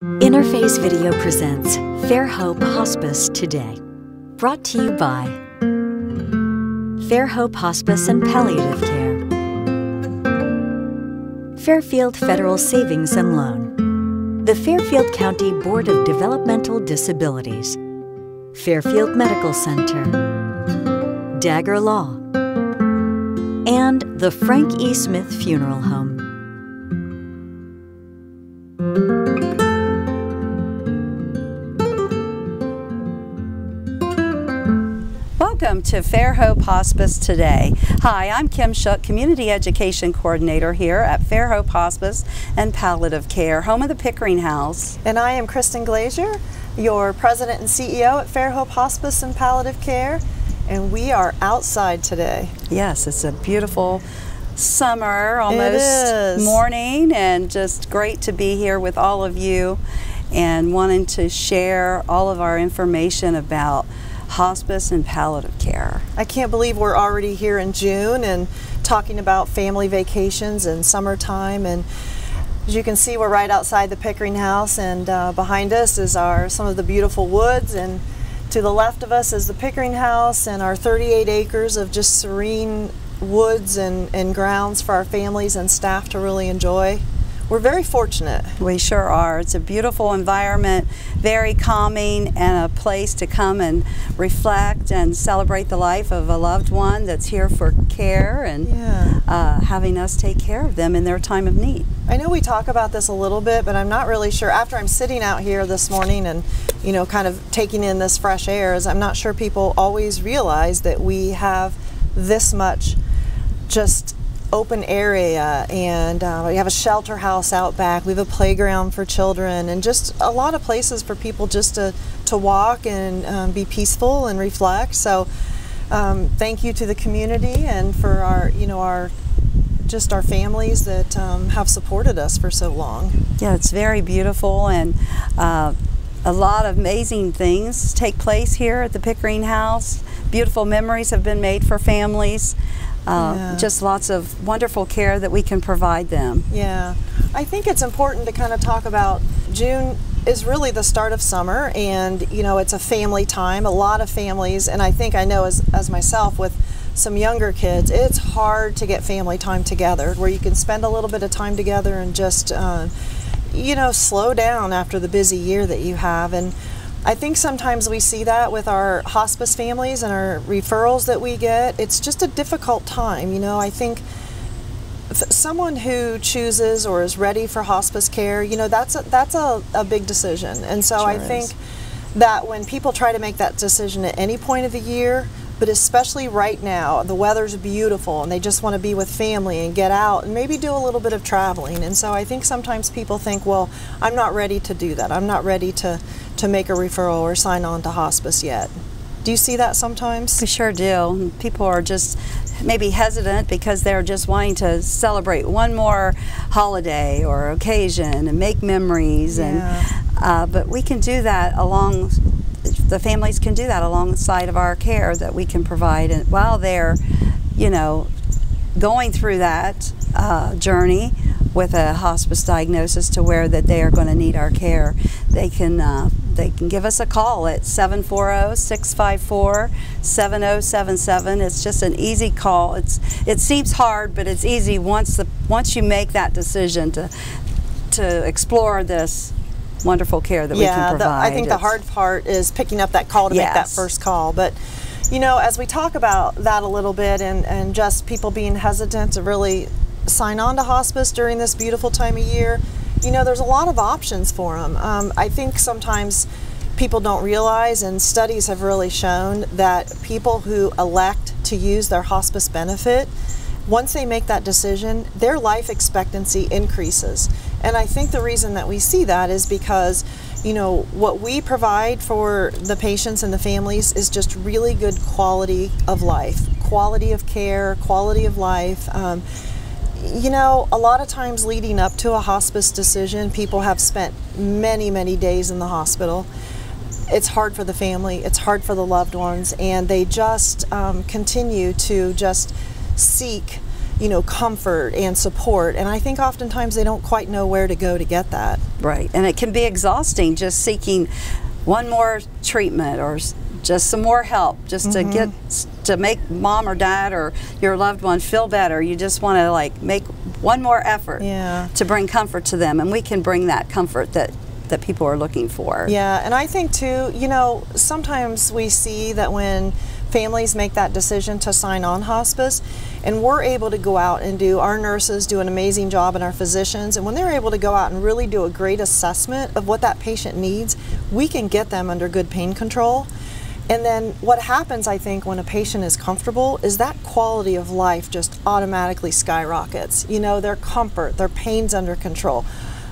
Interface Video presents Fairhope Hospice Today. Brought to you by Fairhope Hospice and Palliative Care, Fairfield Federal Savings and Loan, the Fairfield County Board of Developmental Disabilities, Fairfield Medical Center, Dagger Law, and the Frank E. Smith Funeral Home. Welcome to Fairhope Hospice Today. Hi, I'm Kim Shook, Community Education Coordinator here at Fairhope Hospice and Palliative Care, home of the Pickering House. And I am Kristen Glazier, your President and CEO at Fairhope Hospice and Palliative Care, and we are outside today. Yes, it's a beautiful summer, almost morning, and just great to be here with all of you and wanting to share all of our information about hospice and palliative care. I can't believe we're already here in June and talking about family vacations and summertime, and as you can see, we're right outside the Pickering House, and behind us is some of the beautiful woods, and to the left of us is the Pickering House and our 38 acres of just serene woods and grounds for our families and staff to really enjoy. We're very fortunate. We sure are. It's a beautiful environment, very calming, and a place to come and reflect and celebrate the life of a loved one that's here for care and having us take care of them in their time of need. I know we talk about this a little bit, but I'm not really sure. After I'm sitting out here this morning and, you know, kind of taking in this fresh air, I'm not sure people always realize that we have this much just open area, and we have a shelter house out back. We have a playground for children, and just a lot of places for people just to walk and be peaceful and reflect. So thank you to the community and for our families that have supported us for so long. Yeah, it's very beautiful, and a lot of amazing things take place here at the Pickering House. Beautiful memories have been made for families. Just lots of wonderful care that we can provide them. Yeah, I think it's important to kind of talk about June is really the start of summer, and you know, it's a family time. A lot of families, and I know as myself with some younger kids, it's hard to get family time together where you can spend a little bit of time together and just you know, slow down after the busy year that you have. And I think sometimes we see that with our hospice families and our referrals that we get. It's just a difficult time. You know, I think someone who chooses or is ready for hospice care, you know, that's a big decision. And so I think that when people try to make that decision at any point of the year, but especially right now, the weather's beautiful and they just want to be with family and get out and maybe do a little bit of traveling. And so I think sometimes people think, well, I'm not ready to do that. I'm not ready to make a referral or sign on to hospice yet. Do you see that sometimes? We sure do. People are just maybe hesitant because they're just wanting to celebrate one more holiday or occasion and make memories. And but we can do that the families can do that alongside of our care that we can provide, and while they're, you know, going through that journey with a hospice diagnosis to where that they are going to need our care, they can give us a call at 740-654-7077. It's just an easy call. It seems hard, but it's easy once you make that decision to explore this wonderful care that we can provide. I think the hard part is picking up that call to make that first call. But you know, as we talk about that a little bit and just people being hesitant to really sign on to hospice during this beautiful time of year, you know, there's a lot of options for them. I think sometimes people don't realize, and studies have really shown, that people who elect to use their hospice benefit, once they make that decision, their life expectancy increases. And I think the reason that we see that is because, you know, what we provide for the patients and the families is just really good quality of life, quality of care, quality of life. You know, a lot of times leading up to a hospice decision, people have spent many, many days in the hospital. It's hard for the family, it's hard for the loved ones, and they just continue to just seek you know, comfort and support. And I think oftentimes they don't quite know where to go to get that. Right, and it can be exhausting just seeking one more treatment or just some more help, just to get to make mom or dad or your loved one feel better. You just want to like make one more effort to bring comfort to them, and we can bring that comfort that people are looking for. Yeah, and I think too, you know, sometimes we see that when families make that decision to sign on hospice, and we're able to go out and our nurses do an amazing job, and our physicians, and when they're able to go out and really do a great assessment of what that patient needs, we can get them under good pain control. And then what happens, I think, when a patient is comfortable is that quality of life just automatically skyrockets. You know, their comfort, their pain's under control.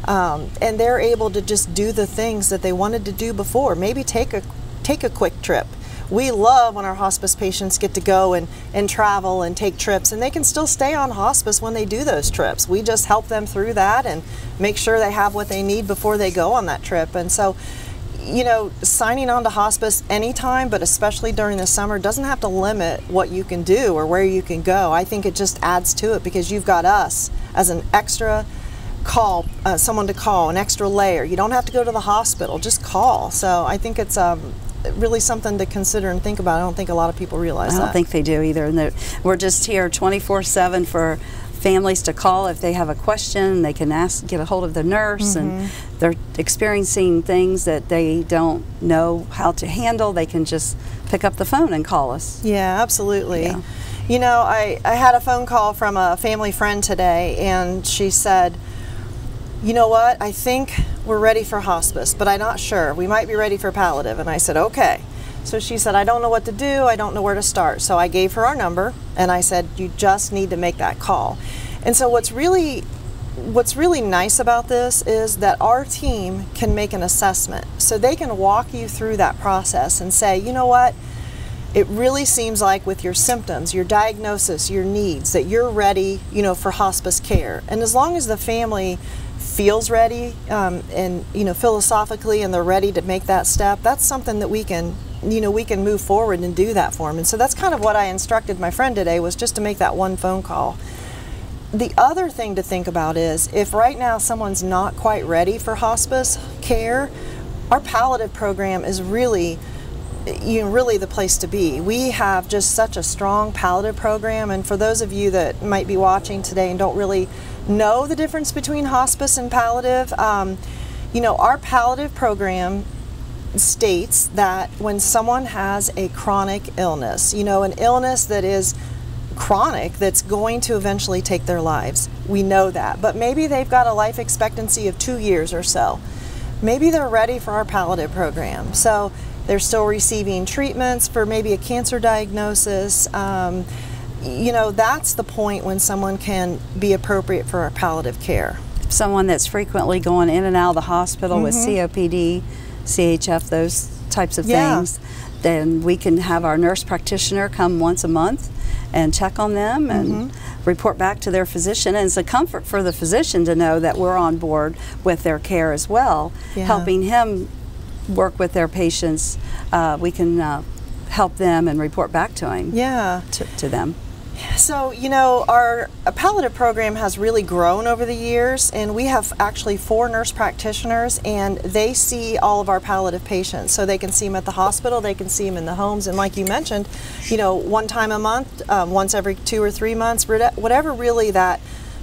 And they're able to just do the things that they wanted to do before. Maybe take a quick trip. We love when our hospice patients get to go and travel and take trips, and they can still stay on hospice when they do those trips. We just help them through that and make sure they have what they need before they go on that trip. And so, you know, signing on to hospice anytime, but especially during the summer, doesn't have to limit what you can do or where you can go. I think it just adds to it because you've got us as an extra call, someone to call, an extra layer. You don't have to go to the hospital, just call. So I think it's really something to consider and think about. I don't think a lot of people realize that. I don't think they do either. And we're just here 24/7 for families to call if they have a question. They can get a hold of the nurse, and they're experiencing things that they don't know how to handle. They can just pick up the phone and call us. Yeah, absolutely. Yeah. You know, I had a phone call from a family friend today, and she said, you know what, I think we're ready for hospice, but I'm not sure. We might be ready for palliative. And I said, okay. So she said, I don't know what to do. I don't know where to start. So I gave her our number, and I said, you just need to make that call. And so what's really nice about this is that our team can make an assessment. So they can walk you through that process and say, you know what, it really seems like with your symptoms, your diagnosis, your needs, that you're ready, you know, for hospice care. And as long as the family feels ready and, you know, philosophically, and they're ready to make that step, that's something that we can, you know, we can move forward and do that for them. And so that's kind of what I instructed my friend today, was just to make that one phone call. The other thing to think about is, if right now someone's not quite ready for hospice care, our palliative program is really, you know, really the place to be. We have just such a strong palliative program, and for those of you that might be watching today and don't really know the difference between hospice and palliative, you know, our palliative program states that when someone has a chronic illness, you know, an illness that is chronic, that's going to eventually take their lives, we know that, but maybe they've got a life expectancy of 2 years or so, maybe they're ready for our palliative program. So they're still receiving treatments for maybe a cancer diagnosis. You know, that's the point when someone can be appropriate for our palliative care. Someone that's frequently going in and out of the hospital with COPD, CHF, those types of things, then we can have our nurse practitioner come once a month and check on them and report back to their physician. And it's a comfort for the physician to know that we're on board with their care as well, helping him work with their patients. We can help them and report back to him, to them. So, you know, our palliative program has really grown over the years, and we have actually 4 nurse practitioners, and they see all of our palliative patients. So they can see them at the hospital, they can see them in the homes, and like you mentioned, you know, one time a month, once every 2 or 3 months, whatever really that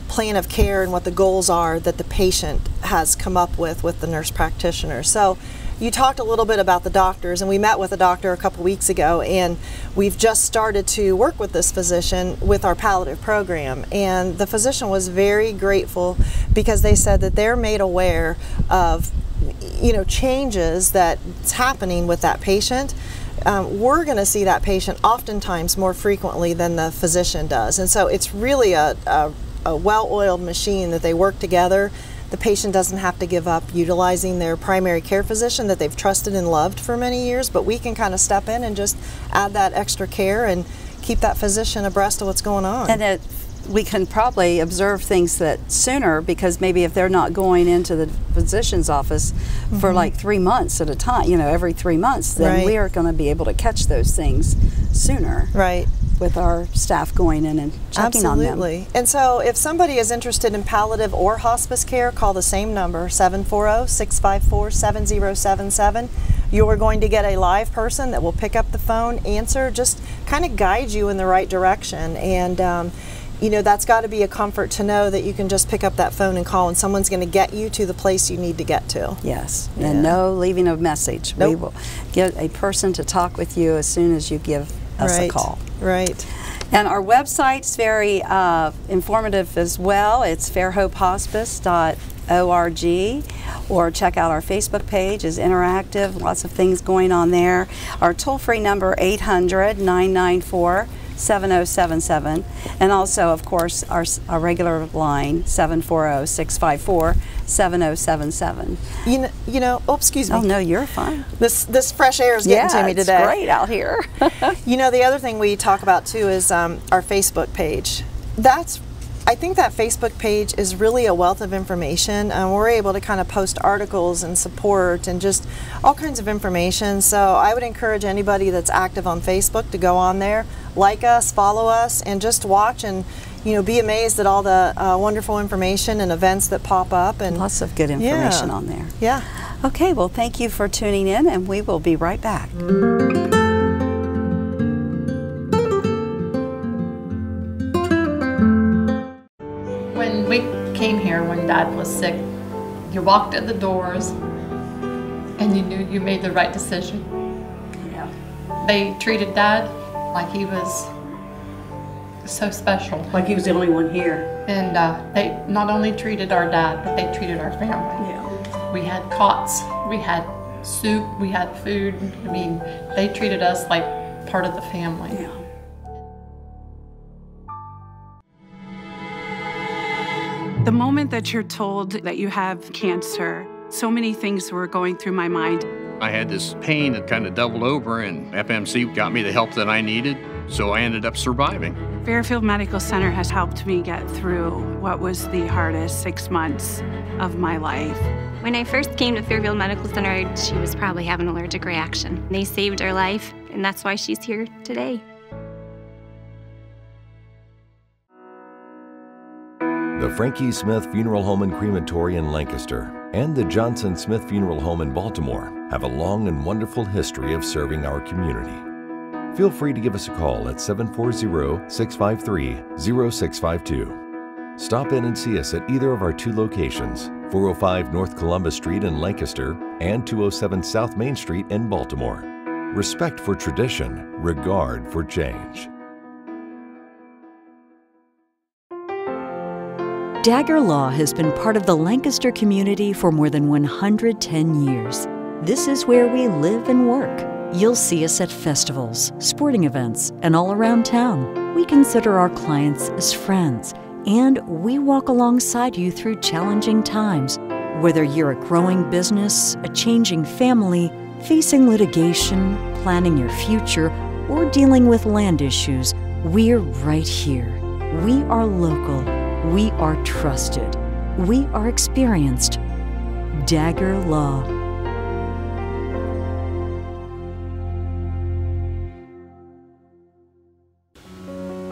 plan of care and what the goals are that the patient has come up with the nurse practitioner. So you talked a little bit about the doctors, and we met with a doctor a couple weeks ago, and we've just started to work with this physician with our palliative program. And the physician was very grateful because they said that they're made aware of, you know, changes that's happening with that patient. We're going to see that patient oftentimes more frequently than the physician does. And so it's really a well-oiled machine that they work together. The patient doesn't have to give up utilizing their primary care physician that they've trusted and loved for many years, but we can kind of step in and just add that extra care and keep that physician abreast of what's going on. And we can probably observe things that sooner, because maybe if they're not going into the physician's office for like 3 months at a time, you know, every 3 months, then we are going to be able to catch those things sooner. Right. with our staff going in and checking on them. Absolutely. And so if somebody is interested in palliative or hospice care, call the same number, 740-654-7077. You are going to get a live person that will pick up the phone, answer, just kind of guide you in the right direction. And you know, that's got to be a comfort to know that you can just pick up that phone and call, and someone's going to get you to the place you need to get to. Yes, Yeah. and no leaving a message. Nope. We will get a person to talk with you as soon as you give us a call. Right. And our website's very informative as well. It's fairhopehospice.org, or check out our Facebook page. It's interactive, lots of things going on there. Our toll-free number, 800-994-7077, and also, of course, our regular line, 740-654-7077. You know, oh, excuse me. Oh, no, you're fine. This fresh air is getting to me today. It's great out here. You know, the other thing we talk about too is our Facebook page. I think that Facebook page is really a wealth of information. We're able to kind of post articles and support and just all kinds of information. So I would encourage anybody that's active on Facebook to go on there, like us, follow us, and just watch and, you know, be amazed at all the wonderful information and events that pop up. And lots of good information on there. Yeah. Okay, well, thank you for tuning in, and we will be right back. When we came here, when Dad was sick, you walked in the doors and you knew you made the right decision. Yeah. They treated Dad like he was so special. Like he was the only one here. And they not only treated our dad, but they treated our family. Yeah. We had cots, we had soup, we had food. I mean, they treated us like part of the family. Yeah. The moment that you're told that you have cancer, so many things were going through my mind. I had this pain that kind of doubled over, and FMC got me the help that I needed, so I ended up surviving. Fairfield Medical Center has helped me get through what was the hardest 6 months of my life. When I first came to Fairfield Medical Center, she was probably having an allergic reaction. They saved her life, and that's why she's here today. The Frankie Smith Funeral Home and Crematory in Lancaster and the Johnson Smith Funeral Home in Baltimore have a long and wonderful history of serving our community. Feel free to give us a call at 740-653-0652. Stop in and see us at either of our two locations, 405 North Columbus Street in Lancaster and 207 South Main Street in Baltimore. Respect for tradition, regard for change. Dagger Law has been part of the Lancaster community for more than 110 years. This is where we live and work. You'll see us at festivals, sporting events, and all around town. We consider our clients as friends, and we walk alongside you through challenging times. Whether you're a growing business, a changing family, facing litigation, planning your future, or dealing with land issues, we're right here. We are local. We are trusted. We are experienced. Dagger Law.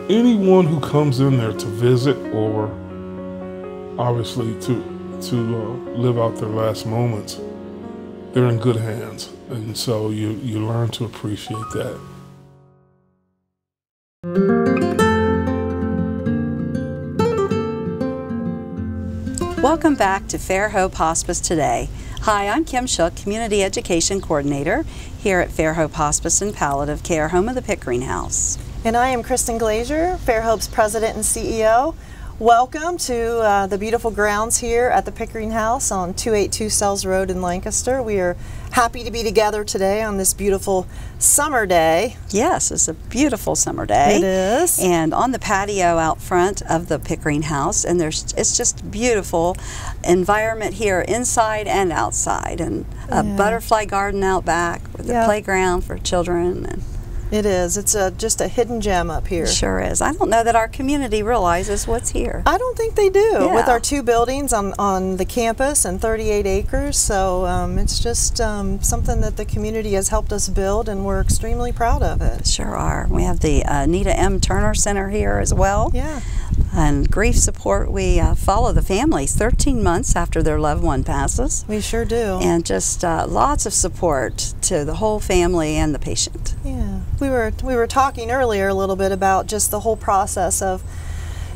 Anyone who comes in there to visit or obviously to live out their last moments, they're in good hands. And so you learn to appreciate that. Welcome back to Fairhope Hospice Today. Hi, I'm Kim Shook, Community Education Coordinator here at Fairhope Hospice and Palliative Care, home of the Pickering House. And I am Kristen Glazier, Fairhope's President and CEO. Welcome to the beautiful grounds here at the Pickering House on 282 Sells Road in Lancaster. We are happy to be together today on this beautiful summer day. Yes, it's a beautiful summer day. It is. And on the patio out front of the Pickering House, and it's just a beautiful environment here inside and outside, and a butterfly garden out back with a playground for children. And It is. It's just a hidden gem up here. It sure is. I don't know that our community realizes what's here. I don't think they do. Yeah. With our 2 buildings on the campus and 38 acres, so it's just something that the community has helped us build, and we're extremely proud of it. Sure are. We have the Anita M. Turner Center here as well. Yeah. And grief support, we follow the families 13 months after their loved one passes. We sure do. And just lots of support to the whole family and the patient. Yeah. We were talking earlier a little bit about just the whole process of,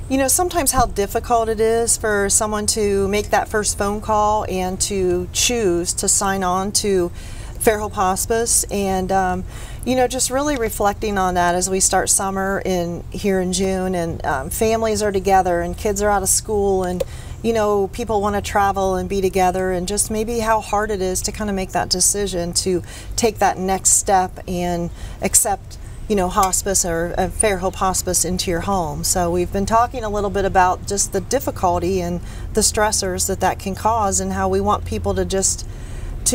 you know, sometimes how difficult it is for someone to make that first phone call and to choose to sign on to Fairhope Hospice, and you know, just really reflecting on that as we start summer here in June, and families are together and kids are out of school, and you know, people want to travel and be together, and just maybe how hard it is to kind of make that decision to take that next step and accept, you know, hospice or Fairhope Hospice into your home. So we've been talking a little bit about just the difficulty and the stressors that can cause, and how we want people to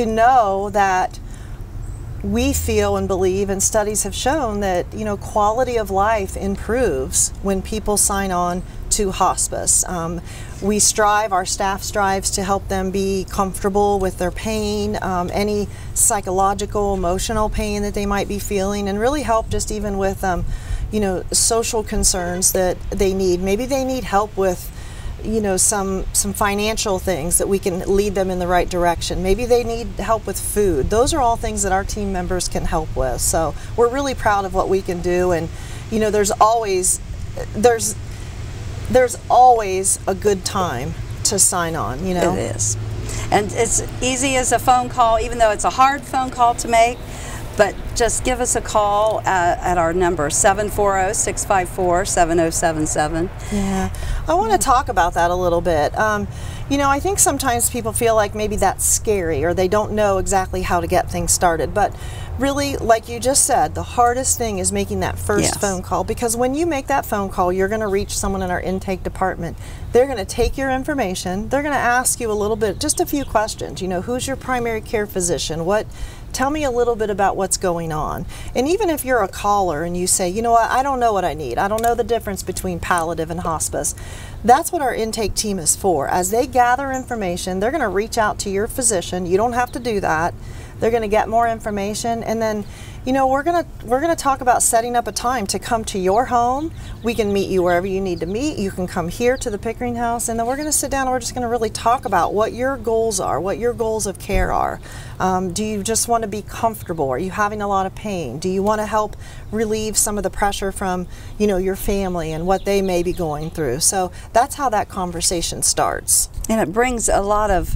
know that we feel and believe, and studies have shown that, you know, quality of life improves when people sign on to hospice. Our staff strives to help them be comfortable with their pain, any psychological, emotional pain that they might be feeling, and really help just even with, you know, social concerns that they need. Maybe they need help with, you know, some financial things that we can lead them in the right direction. Maybe they need help with food. Those are all things that our team members can help with. So we're really proud of what we can do, and you know, there's always a good time to sign on, you know. It is. And it's easy as a phone call, even though it's a hard phone call to make. But just give us a call at our number, 740-654-7077. Yeah, I want to talk about that a little bit. You know, I think sometimes people feel like maybe that's scary, or they don't know exactly how to get things started. But really, like you just said, the hardest thing is making that first phone call, because when you make that phone call, you're going to reach someone in our intake department. They're going to take your information. They're going to ask you a little bit, just a few questions. You know, who's your primary care physician? Tell me a little bit about what's going on. And even if you're a caller and you say, you know what, I don't know what I need. I don't know the difference between palliative and hospice. That's what our intake team is for. As they gather information, they're going to reach out to your physician. You don't have to do that. They're going to get more information, and then, you know, we're going to talk about setting up a time to come to your home. We can meet you wherever you need to meet. You can come here to the Pickering House, and then we're going to sit down and we're just going to really talk about what your goals are, what your goals of care are. Do you just want to be comfortable? Are you having a lot of pain? Do you want to help relieve some of the pressure from, you know, your family and what they may be going through? So that's how that conversation starts. And it brings a lot of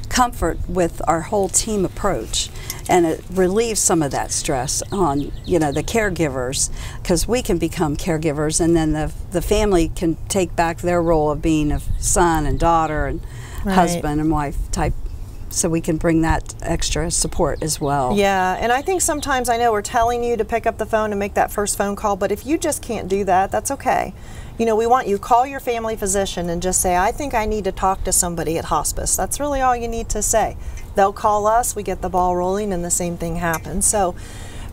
comfort with our whole team approach, and it relieves some of that stress on, you know, the caregivers, because we can become caregivers, and then the family can take back their role of being a son and daughter and husband and wife type, so we can bring that extra support as well. Yeah, and I think sometimes, I know we're telling you to pick up the phone and make that first phone call, but if you just can't do that, that's okay. You know, we want you to call your family physician and just say, I think I need to talk to somebody at hospice. That's really all you need to say. They'll call us, we get the ball rolling, and the same thing happens. So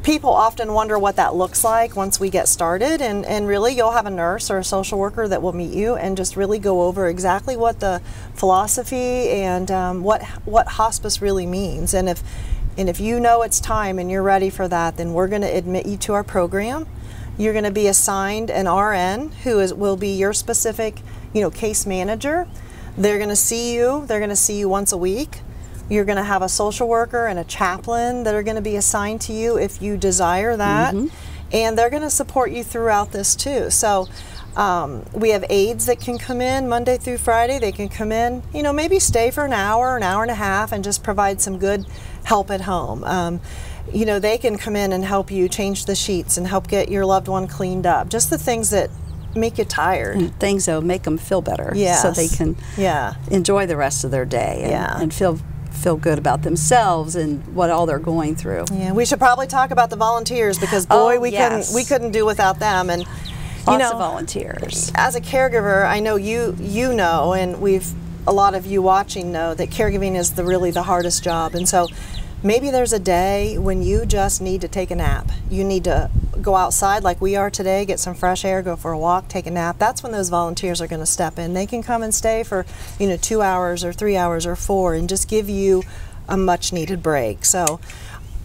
people often wonder what that looks like once we get started, and really you'll have a nurse or a social worker that will meet you and just really go over exactly what the philosophy and what hospice really means. And if you know it's time and you're ready for that, then we're going to admit you to our program. You're going to be assigned an RN who will be your specific, you know, case manager. They're going to see you. They're going to see you once a week. You're going to have a social worker and a chaplain that are going to be assigned to you if you desire that. And they're going to support you throughout this too. So we have aides that can come in Monday through Friday. They can come in, you know, maybe stay for an hour and a half, and just provide some good help at home. You know, they can come in and help you change the sheets and help get your loved one cleaned up. Just the things that make you tired. And things that will make them feel better, so they can enjoy the rest of their day and feel good about themselves and what all they're going through. Yeah, we should probably talk about the volunteers, because boy, we couldn't do without them. And lots of volunteers. As a caregiver, I know you know, and a lot of you watching know that caregiving is really the hardest job. And so Maybe there's a day when you just need to take a nap. You need to go outside like we are today, get some fresh air, go for a walk, take a nap. That's when those volunteers are going to step in. They can come and stay for, 2 hours or 3 hours or 4 and just give you a much needed break. So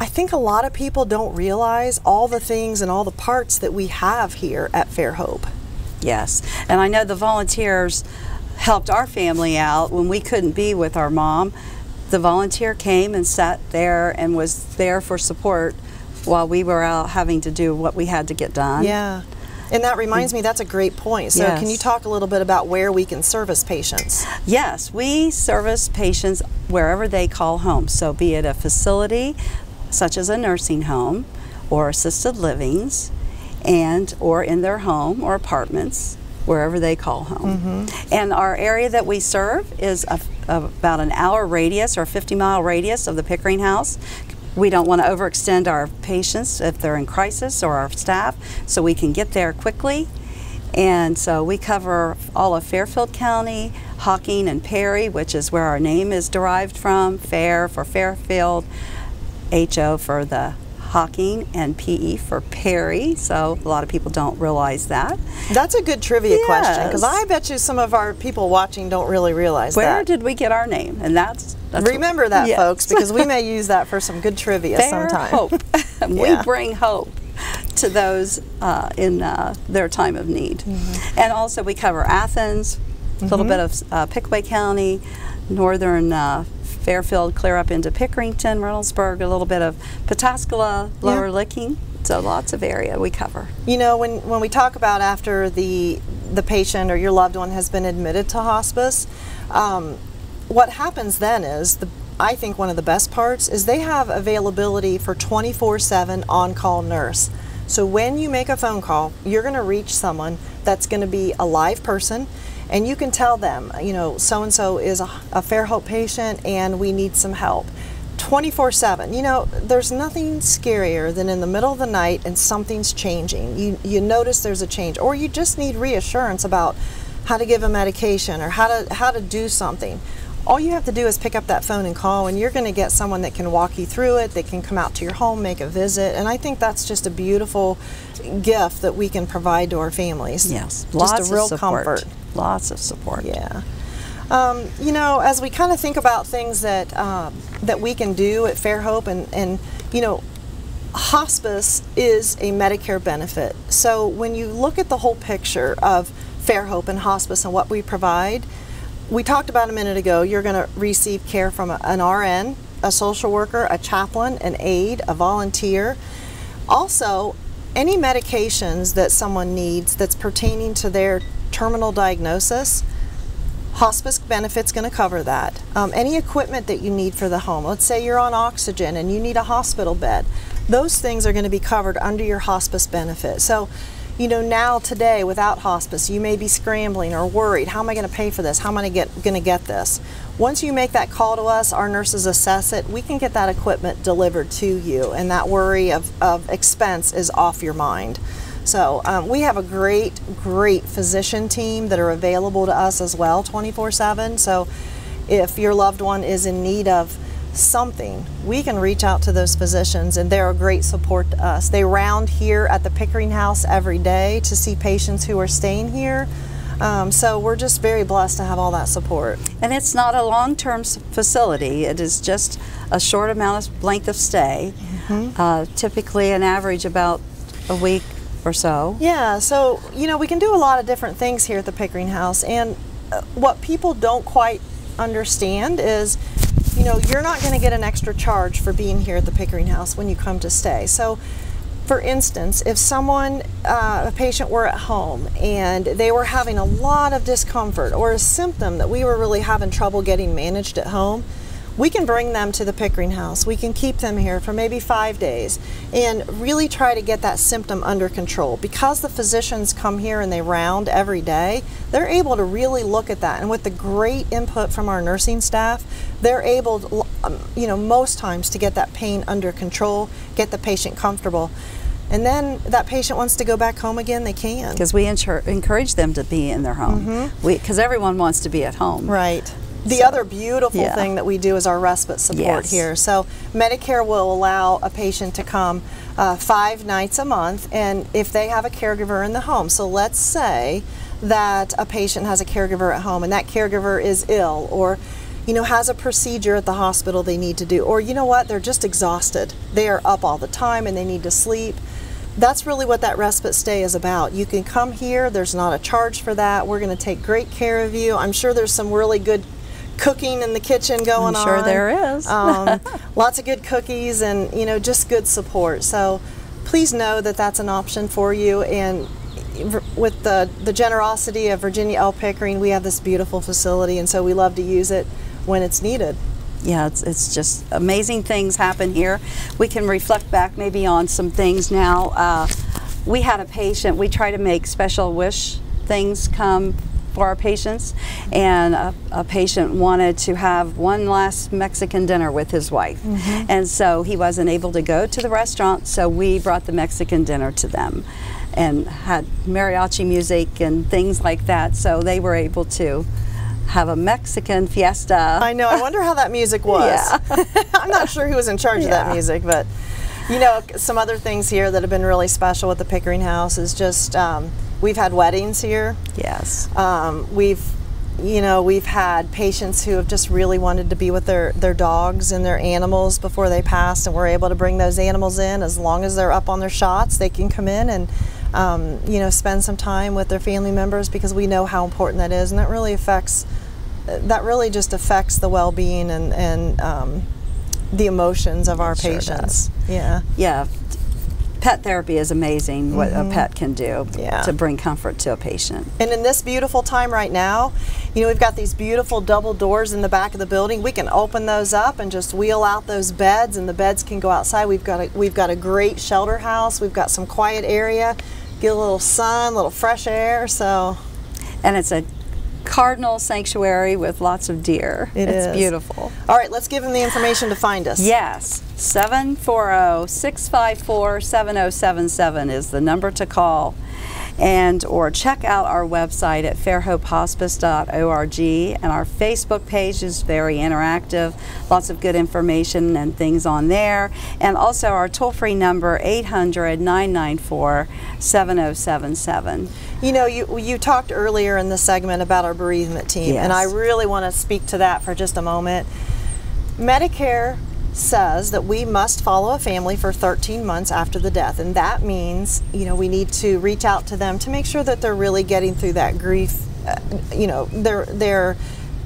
I think a lot of people don't realize all the things and all the parts that we have here at Fairhope. Yes, and I know the volunteers helped our family out when we couldn't be with our mom. The volunteer came and sat there and was there for support while we were out having to do what we had to get done. Yeah, and that reminds me, that's a great point. So yes. Can you talk a little bit about where we can service patients? Yes, we service patients wherever they call home. So be it a facility such as a nursing home or assisted livings, or in their home or apartments, wherever they call home. And our area that we serve is about an hour radius or a 50-mile radius of the Pickering House. We don't want to overextend our patients if they're in crisis, or our staff, so we can get there quickly. And so we cover all of Fairfield County, Hocking and Perry, which is where our name is derived from. Fair for Fairfield, HO for the Hocking, and PE for Perry, so a lot of people don't realize that. That's a good trivia question, because I bet you some of our people watching don't really realize Where that. did we get our name? And that's remember that, yes. folks, because we may use that for some good trivia sometime. Fairhope. We bring hope to those in their time of need. And also we cover Athens, a little bit of Pickaway County, northern Fairfield, clear up into Pickerington, Reynoldsburg, a little bit of Pataskala, Lower Licking. So lots of area we cover. When we talk about after the patient or your loved one has been admitted to hospice, what happens then is, I think one of the best parts is they have availability for 24/7 on-call nurse. So when you make a phone call, you're going to reach someone that's going to be a live person, and you can tell them, so-and-so is a Fairhope patient and we need some help. 24/7. There's nothing scarier than in the middle of the night and something's changing. You notice there's a change, or you just need reassurance about how to give a medication or how to do something. All you have to do is pick up that phone and call, and you're going to get someone that can walk you through it. They can come out to your home, make a visit, and I think that's just a beautiful gift that we can provide to our families. Yes, just lots a real of support. comfort. Lots of support. Yeah. As we kind of think about things that that we can do at Fairhope, and hospice is a Medicare benefit. So when you look at the whole picture of Fairhope and hospice and what we provide, we talked about a minute ago, you're going to receive care from an RN, a social worker, a chaplain, an aide, a volunteer. Also, any medications that someone needs that's pertaining to their terminal diagnosis, hospice benefit's going to cover that. Any equipment that you need for the home, let's say you're on oxygen and you need a hospital bed, those things are going to be covered under your hospice benefit. So, now today without hospice, you may be scrambling or worried, how am I going to pay for this? How am I going to get this? Once you make that call to us, our nurses assess it, we can get that equipment delivered to you, and that worry of expense is off your mind. So we have a great physician team that are available to us as well 24/7. So if your loved one is in need of something, we can reach out to those physicians, and they're a great support to us. They round here at the Pickering House every day to see patients who are staying here. So we're just very blessed to have all that support. And it's not a long-term facility. It is just a short amount of length of stay, typically an average about a week or so. Yeah, so we can do a lot of different things here at the Pickering House, and what people don't quite understand is you're not going to get an extra charge for being here at the Pickering House when you come to stay. So for instance, if someone, a patient were at home and they were having a lot of discomfort or a symptom that we were really having trouble getting managed at home, we can bring them to the Pickering House. We can keep them here for maybe 5 days and really try to get that symptom under control. Because the physicians come here and they round every day, they're able to really look at that. And with the great input from our nursing staff, they're able, most times to get that pain under control, get the patient comfortable. And then that patient wants to go back home again, they can. Because we encourage them to be in their home. Because everyone wants to be at home. Right. The other beautiful thing that we do is our respite support here. So Medicare will allow a patient to come 5 nights a month, and if they have a caregiver in the home. So let's say that a patient has a caregiver at home and that caregiver is ill, or has a procedure at the hospital they need to do, or they're just exhausted. They are up all the time and they need to sleep. That's really what that respite stay is about. You can come here, there's not a charge for that. We're going to take great care of you. I'm sure there's some really good cooking in the kitchen going on. I'm sure there is. Lots of good cookies and just good support. So please know that that's an option for you, and with the generosity of Virginia L. Pickering, we have this beautiful facility, and so we love to use it when it's needed. Yeah, it's just amazing things happen here. We can reflect back maybe on some things now. We had a patient, we try to make special wish things come for our patients, and a patient wanted to have one last Mexican dinner with his wife, and so he wasn't able to go to the restaurant, so we brought the Mexican dinner to them and had mariachi music and things like that, so they were able to have a Mexican fiesta. I know, I wonder how that music was. I'm not sure who was in charge of that music, but some other things here that have been really special with the Pickering House is just we've had weddings here. Yes. We've had patients who have just really wanted to be with their dogs and their animals before they passed, and we're able to bring those animals in. As long as they're up on their shots, they can come in and spend some time with their family members, because we know how important that is, and that really just affects the well-being and the emotions of our patients. Yeah. Pet therapy is amazing, what a pet can do to bring comfort to a patient. And in this beautiful time right now, we've got these beautiful double doors in the back of the building. We can open those up and just wheel out those beds, and the beds can go outside. We've got a great shelter house. We've got some quiet area, get a little sun, a little fresh air. And it's a cardinal sanctuary with lots of deer. It's beautiful. All right, let's give them the information to find us. Yes, 740-654-7077 is the number to call, or check out our website at fairhopehospice.org, and our Facebook page is very interactive, lots of good information and things on there, and also our toll-free number 800-994-7077. You talked earlier in the segment about our bereavement team, and I really want to speak to that for just a moment. Medicare says that we must follow a family for 13 months after the death, and that means we need to reach out to them to make sure that they're really getting through that grief. They're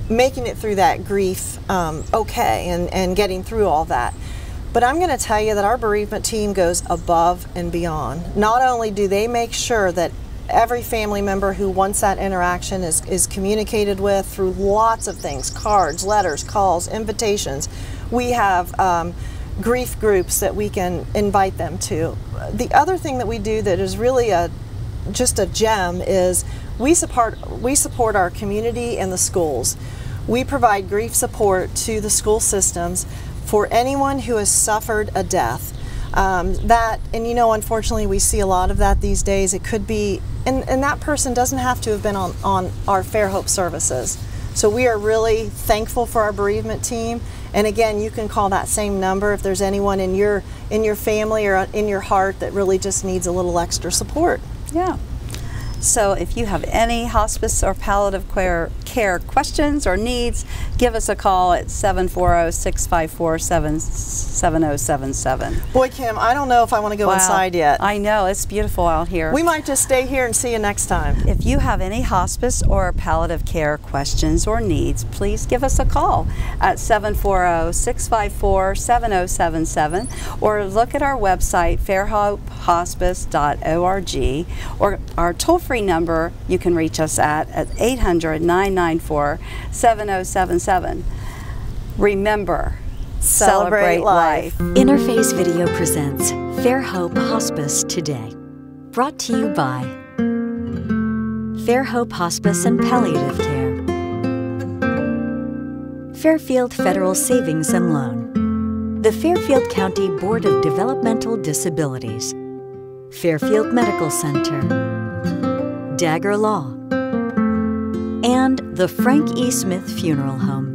making it through that grief okay, and getting through all that. But I'm going to tell you that our bereavement team goes above and beyond. Not only do they make sure that every family member who wants that interaction is communicated with through lots of things: cards, letters, calls, invitations. We have grief groups that we can invite them to. The other thing that we do that is really just a gem is we support our community and the schools. We provide grief support to the school systems for anyone who has suffered a death. Unfortunately, we see a lot of that these days. It could be, and that person doesn't have to have been on our Fairhope services. So we are really thankful for our bereavement team. And again, you can call that same number if there's anyone in your family or in your heart that really just needs a little extra support. Yeah. So if you have any hospice or palliative care questions or needs, give us a call at 740-654-7077. Boy, Kim, I don't know if I want to go inside yet. I know, it's beautiful out here. We might just stay here and see you next time. If you have any hospice or palliative care questions or needs, please give us a call at 740-654-7077, or look at our website, fairhopehospice.org, or our toll-free number you can reach us at 800-994-7077. Remember, celebrate life. Interface Video presents Fairhope Hospice Today. Brought to you by Fairhope Hospice and Palliative Care, Fairfield Federal Savings and Loan, the Fairfield County Board of Developmental Disabilities, Fairfield Medical Center, Dagger Law, and the Frank E. Smith Funeral Home.